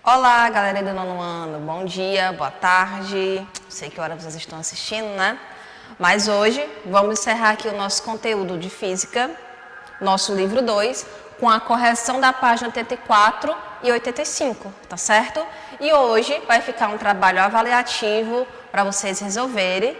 Olá, galera do nono ano, bom dia, boa tarde, sei que hora vocês estão assistindo, né? Mas hoje vamos encerrar aqui o nosso conteúdo de física, nosso livro 2, com a correção da página 84 e 85, tá certo? E hoje vai ficar um trabalho avaliativo para vocês resolverem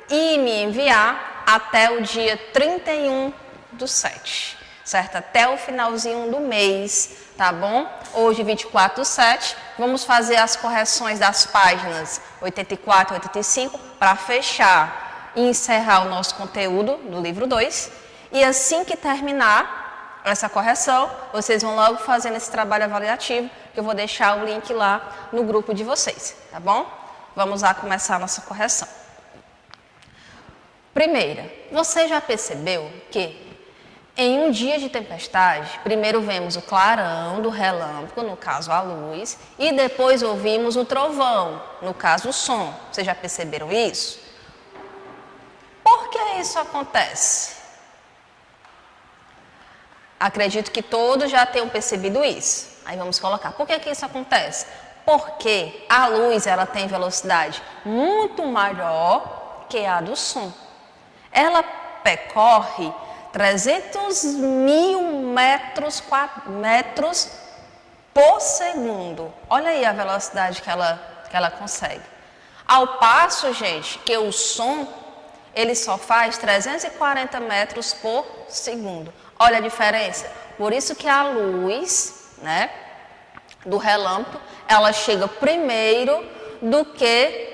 e me enviar até o dia 31/7, certo? Até o finalzinho do mês, tá bom? Hoje, 24/7, vamos fazer as correções das páginas 84 e 85 para fechar e encerrar o nosso conteúdo do livro 2. E assim que terminar essa correção, vocês vão logo fazendo esse trabalho avaliativo, que eu vou deixar o link lá no grupo de vocês, tá bom? Vamos lá começar a nossa correção. Primeira, você já percebeu que em um dia de tempestade, primeiro vemos o clarão do relâmpago, no caso a luz, e depois ouvimos o trovão, no caso o som. Vocês já perceberam isso? Por que isso acontece? Acredito que todos já tenham percebido isso. Aí vamos colocar, por que isso acontece? Porque a luz ela tem velocidade muito maior que a do som. Ela percorre 300.000 metros por segundo. Olha aí a velocidade que ela consegue. Ao passo, gente, que o som, ele só faz 340 metros por segundo. Olha a diferença. Por isso que a luz, né, do relâmpago, ela chega primeiro do que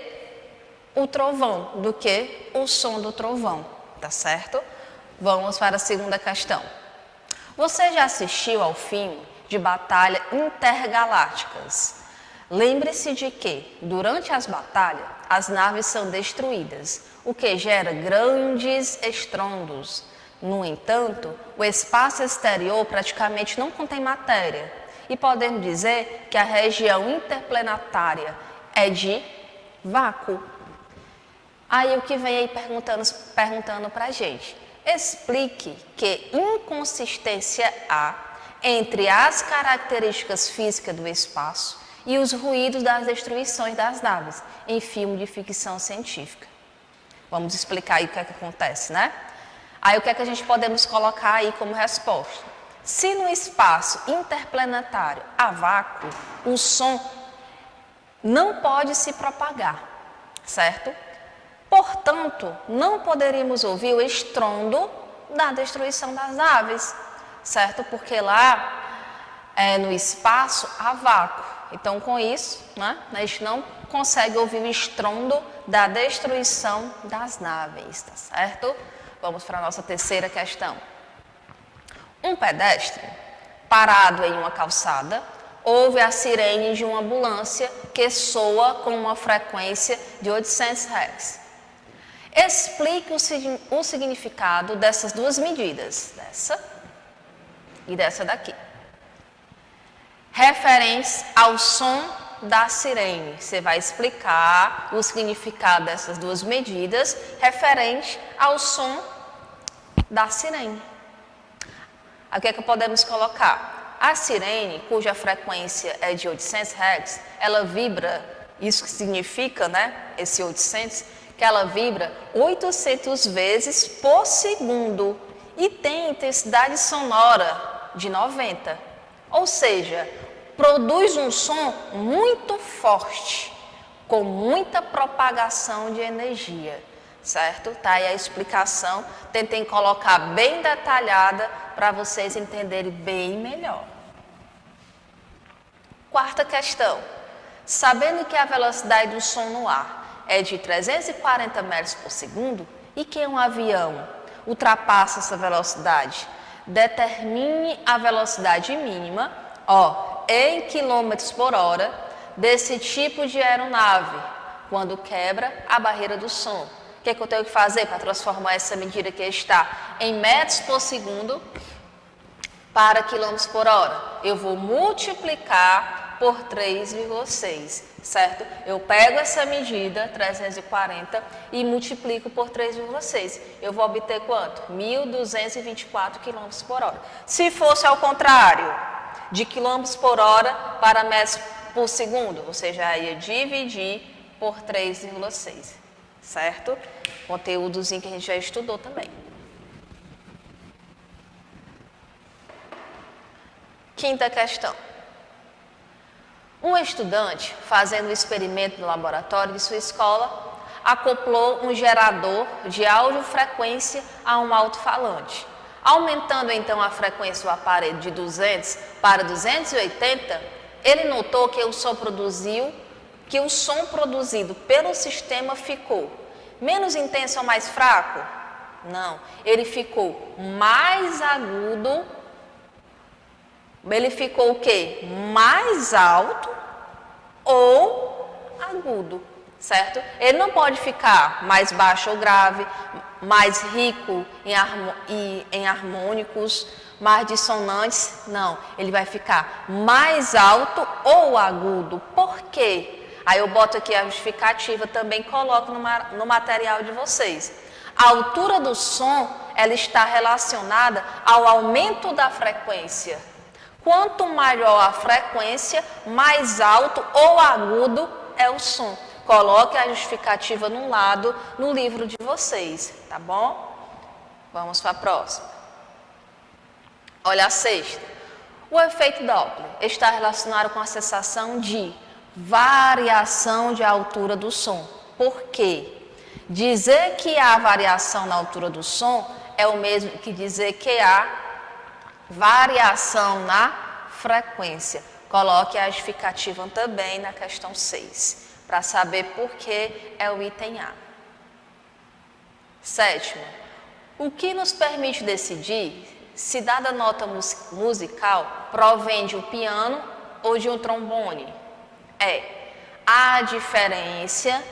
o trovão, do que o som do trovão, tá certo? Vamos para a segunda questão. Você já assistiu ao filme de Batalha Intergalácticas? Lembre-se de que, durante as batalhas, as naves são destruídas, o que gera grandes estrondos. No entanto, o espaço exterior praticamente não contém matéria, e podemos dizer que a região interplanetária é de vácuo. Aí o que vem aí perguntando para a gente? Explique que inconsistência há entre as características físicas do espaço e os ruídos das destruições das naves em filme de ficção científica. Vamos explicar aí o que é que acontece, né? Aí o que é que a gente podemos colocar aí como resposta? Se no espaço interplanetário há vácuo, o som não pode se propagar, certo? Portanto, não poderíamos ouvir o estrondo da destruição das naves, certo? Porque lá no espaço há vácuo. Então, com isso, né, a gente não consegue ouvir o estrondo da destruição das naves, tá certo? Vamos para a nossa terceira questão. Um pedestre parado em uma calçada ouve a sirene de uma ambulância que soa com uma frequência de 800 Hz. Explique o significado dessas duas medidas, dessa e dessa daqui. Referentes ao som da sirene. Você vai explicar o significado dessas duas medidas referente ao som da sirene. Aqui o que é que podemos colocar? A sirene, cuja frequência é de 800 Hz, ela vibra, isso que significa, né, esse 800, que ela vibra 800 vezes por segundo e tem intensidade sonora de 90. Ou seja, produz um som muito forte, com muita propagação de energia, certo? Tá aí a explicação, tentei colocar bem detalhada para vocês entenderem bem melhor. Quarta questão. Sabendo que a velocidade do som no ar é de 340 metros por segundo e que um avião ultrapassa essa velocidade, determine a velocidade mínima, em quilômetros por hora, desse tipo de aeronave, quando quebra a barreira do som. O que é que eu tenho que fazer para transformar essa medida que está em metros por segundo para quilômetros por hora? Eu vou multiplicar por 3,6, certo? Eu pego essa medida, 340, e multiplico por 3,6. Eu vou obter quanto? 1.224 km por hora. Se fosse ao contrário, de quilômetros por hora para metros por segundo, você já ia dividir por 3,6, certo? Conteúdozinho que a gente já estudou também. Quinta questão. Um estudante, fazendo um experimento no laboratório de sua escola, acoplou um gerador de audiofrequência a um alto-falante. Aumentando então a frequência do aparelho de 200 para 280, ele notou que o som produzido pelo sistema ficou menos intenso ou mais fraco? Não, ele ficou mais agudo. Ele ficou o quê? Mais alto ou agudo, certo? Ele não pode ficar mais baixo ou grave, mais rico em harmônicos, mais dissonantes. Não, ele vai ficar mais alto ou agudo. Por quê? Aí eu boto aqui a justificativa, também coloco no material de vocês. A altura do som, ela está relacionada ao aumento da frequência. Quanto maior a frequência, mais alto ou agudo é o som. Coloque a justificativa num lado no livro de vocês, tá bom? Vamos para a próxima. Olha a sexta. O efeito Doppler está relacionado com a sensação de variação de altura do som. Por quê? Dizer que há variação na altura do som é o mesmo que dizer que há variação na frequência. Coloque a justificativa também na questão 6, para saber por que é o item A. Sétimo, o que nos permite decidir se dada nota musical provém de um piano ou de um trombone? É a diferença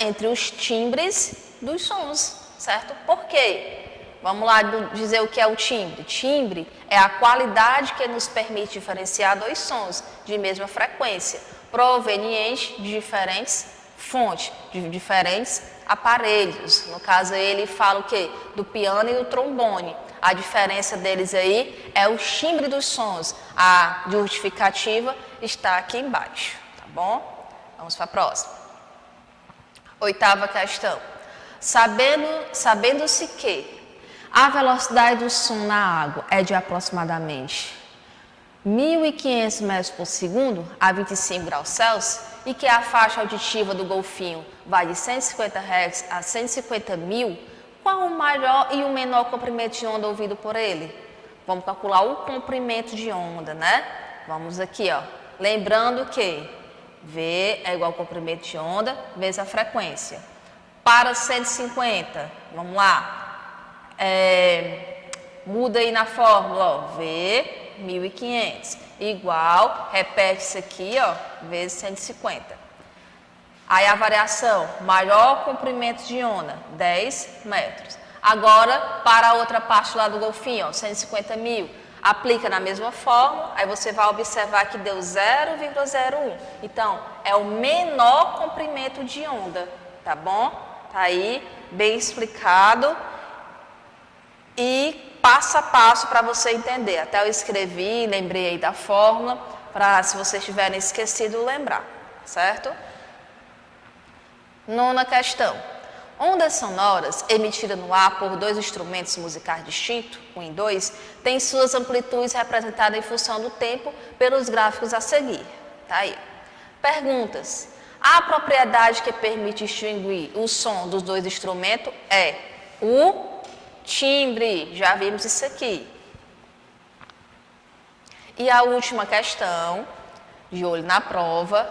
entre os timbres dos sons, certo? Por quê? Vamos lá dizer o que é o timbre. Timbre é a qualidade que nos permite diferenciar dois sons de mesma frequência, provenientes de diferentes fontes, de diferentes aparelhos. No caso, ele fala o quê? Do piano e do trombone. A diferença deles aí é o timbre dos sons. A justificativa está aqui embaixo, tá bom? Vamos para a próxima. Oitava questão. Sabendo-se que a velocidade do som na água é de aproximadamente 1.500 metros por segundo a 25 graus Celsius e que a faixa auditiva do golfinho vai de 150 Hz a 150.000, qual o maior e o menor comprimento de onda ouvido por ele? Vamos calcular o comprimento de onda, né? Vamos aqui, ó. Lembrando que V é igual ao comprimento de onda vezes a frequência. Para 150, vamos lá. Muda aí na fórmula, ó, V 1.500 igual, repete isso aqui, ó, vezes 150. Aí a variação, maior comprimento de onda, 10 metros. Agora, para a outra parte lá do golfinho, ó, 150.000, aplica na mesma fórmula, aí você vai observar que deu 0,01. Então, é o menor comprimento de onda, tá bom? Tá aí, bem explicado. E passo a passo para você entender. Até eu escrevi, lembrei aí da fórmula, para se vocês tiverem esquecido, lembrar, certo? Nona questão. Ondas sonoras emitidas no ar por dois instrumentos musicais distintos, 1 e 2, têm suas amplitudes representadas em função do tempo pelos gráficos a seguir. Tá aí. Perguntas. A propriedade que permite distinguir o som dos dois instrumentos é o timbre, já vimos isso aqui. E a última questão, de olho na prova,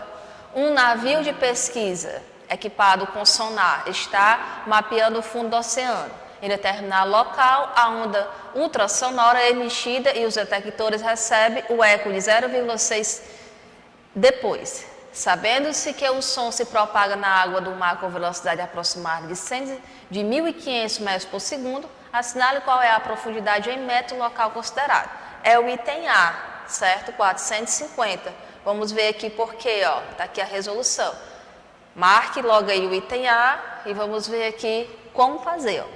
um navio de pesquisa equipado com sonar está mapeando o fundo do oceano. Em determinado local, a onda ultrassonora é emitida e os detectores recebem o eco de 0,6 depois. Sabendo-se que o som se propaga na água do mar com velocidade aproximada de 1.500 metros por segundo, assinale qual é a profundidade em metro local considerado. É o item A, certo? 450. Vamos ver aqui por quê, ó. Tá aqui a resolução. Marque logo aí o item A e vamos ver aqui como fazer, ó.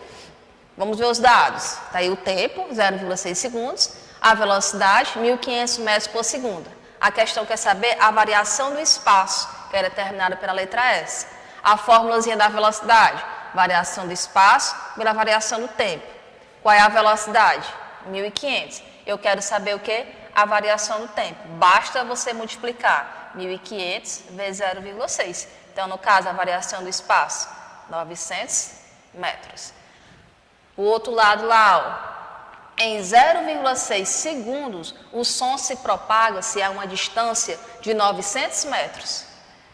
Vamos ver os dados. Tá aí o tempo, 0,6 segundos. A velocidade, 1.500 metros por segundo. A questão quer saber a variação do espaço, que é determinada pela letra S. A formulazinha da velocidade, variação do espaço pela variação do tempo. Qual é a velocidade? 1.500. Eu quero saber o quê? A variação do tempo. Basta você multiplicar 1.500 vezes 0,6. Então, no caso, a variação do espaço, 900 metros. O outro lado lá, ó. Em 0,6 segundos, o som se propaga se a uma distância de 900 metros.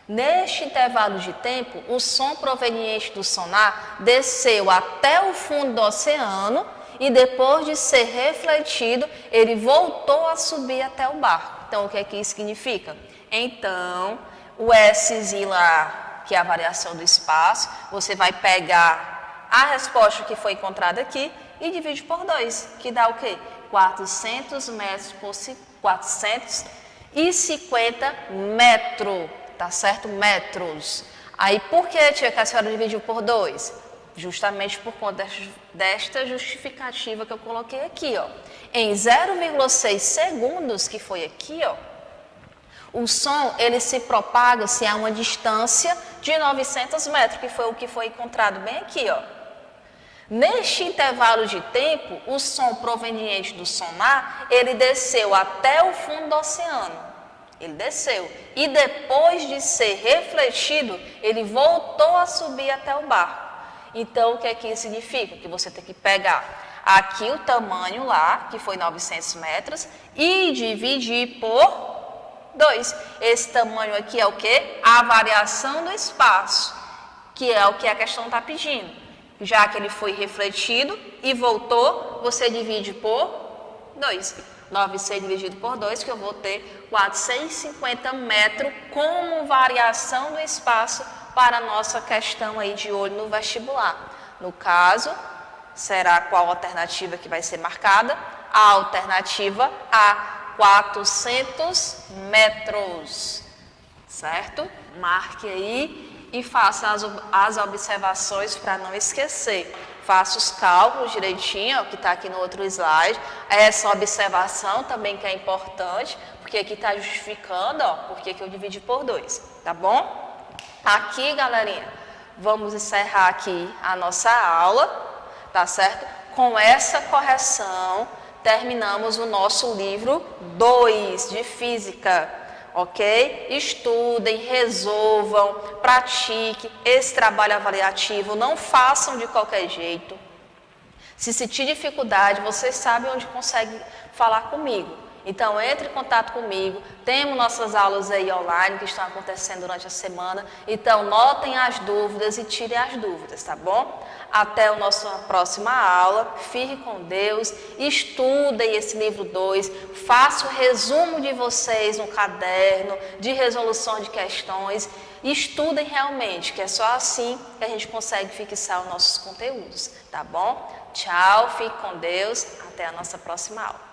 Neste intervalo de tempo, o som proveniente do sonar desceu até o fundo do oceano e depois de ser refletido, ele voltou a subir até o barco. Então, o que é que isso significa? Então, o S lá, que é a variação do espaço, você vai pegar a resposta que foi encontrada aqui e divide por 2, que dá o quê? 400 metros por 450 metros, tá certo? Metros. Aí, por que, tia, que a senhora dividiu por 2? Justamente por conta desta justificativa que eu coloquei aqui, ó. Em 0,6 segundos, que foi aqui, ó, o som, ele se propaga se a uma distância de 900 metros, que foi o que foi encontrado bem aqui, ó. Neste intervalo de tempo, o som proveniente do sonar, ele desceu até o fundo do oceano. Ele desceu. E depois de ser refletido, ele voltou a subir até o barco. Então, o que é que isso significa? Que você tem que pegar aqui o tamanho lá, que foi 900 metros, e dividir por 2. Esse tamanho aqui é o quê? A variação do espaço, que é o que a questão está pedindo. Já que ele foi refletido e voltou, você divide por 2. 900 dividido por 2, que eu vou ter 450 metros como variação do espaço para a nossa questão aí de olho no vestibular. No caso, será qual alternativa que vai ser marcada? A alternativa A, 400 metros, certo? Marque aí e faça as observações para não esquecer. Faça os cálculos direitinho, ó, que está aqui no outro slide. Essa observação também que é importante, porque aqui está justificando, ó, porque que eu dividi por 2, tá bom? Aqui, galerinha, vamos encerrar aqui a nossa aula, tá certo? Com essa correção, terminamos o nosso livro 2 de Física, ok? Estudem, resolvam, pratiquem esse trabalho avaliativo, não façam de qualquer jeito. Se sentir dificuldade, vocês sabem onde consegue falar comigo. Então, entre em contato comigo, temos nossas aulas aí online que estão acontecendo durante a semana. Então, notem as dúvidas e tirem as dúvidas, tá bom? Até a nossa próxima aula, fique com Deus, estudem esse livro 2, façam o resumo de vocês no caderno, de resolução de questões, estudem realmente, que é só assim que a gente consegue fixar os nossos conteúdos, tá bom? Tchau, fique com Deus, até a nossa próxima aula.